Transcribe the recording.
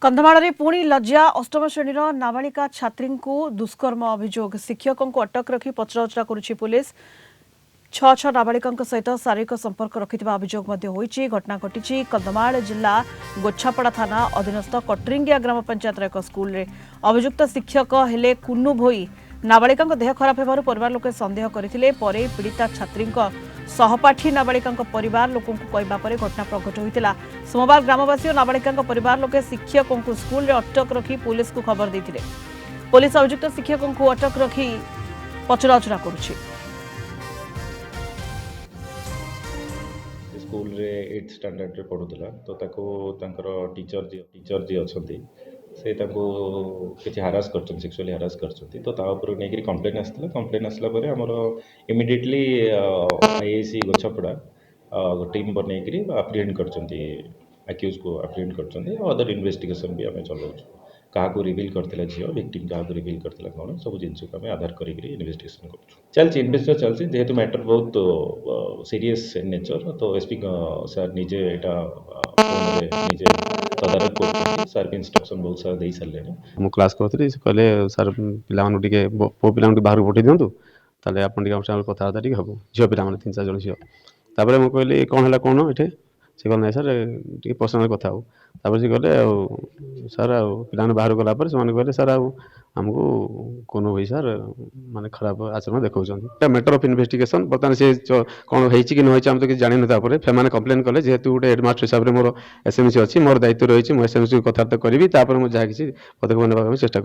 कंधमाଳରେ पुणी लज्जा अष्टम श्रेणीर नाबालिका छात्री को दुष्कर्म अभियोग शिक्षकों को अटक रखी पचराउचरा करुछि पुलिस छह नाबालिका सहित शारीरिक संपर्क रखिथिबा अभियोग मध्य होईछि। घटना घटिछि कंधमाल जिला गोछापड़ा थाना अधीनस्थ कटरिंगिया ग्राम पंचायत एक स्कूल रे। अभियुक्त शिक्षक हेले कुन्नू भोई। नाबालिका देह खराब हेबारु परिवार लोके संदेह करथिले। परे पीड़िता छात्री सहपाठी नाबालिका परिवार लोकों को कहबा परे घटना प्रकट होइतिला। सोमवार ग्रामवासी और नाबालिका परिवार लोके शिक्षकों को स्कूल रे अटक रखी पुलिस को खबर देथिले। पुलिस अभियुक्त शिक्षकों को अटक रखी पचराउचरा करुछि। स्कूल रे 8th स्टैंडर्ड रे पढुतला तो ताको तांकर टीचर जी अछंती से ताको किछि हरास करछन सेक्सुअली हरास करछंती तो ता ऊपर नै कि कंप्लेन आसला परे हमर इमीडिएटली आईएसी गोछपड़ा टीम बनै कि अप्रिहेंड करछंती अक्यूज को अप्रिहेंड करछंती अदर इन्वेस्टिगेशन भी हमें चलाउछु क्या रिविल करथिला झियो विक्टिम क्या रिविल करथिला कोन सब जिंस को हमें आधार करी इन्वेस्टिगेशन करछु चलछि इन्वेस्टिगेशन चलछि जेहेतु मैटर बहुत सीरियस नेचर तो एसपी सर निजे एटा निजे तदारक करछथि सर के इंस्ट्रक्शन बहुत सारा देई सरले मु क्लास करथि से कहले सर पिला मानु टिके पो पिला मानु बाहर पठै दियंतु ताले आपन टिके हमसे कथा होता टिके हबो झियो पिला माने 3-4 जण झियो तापर मु कहले कोन हला कोन एठे से कहले सर टिके पर्सनल कथा हो तापर से कहले सर पिला बाहर गला पर से माने कहले सर हमको कोनो भाई सर माने खराब आचरण देखौछन मैटर ऑफ इन्वेस्टिगेशन बर्तमान से कोन हेछि कि न हेछि हम तो कि जानि न तापर फे माने कंप्लेन कले जेहेतु गोटे हेडमास्टर हिसाब रे मोर एसएमसी अछि मोर दायित्व रहिछि मो एसएमसी को कथा तो करबी तापर मो जा किछि पदक बनबा चेष्टा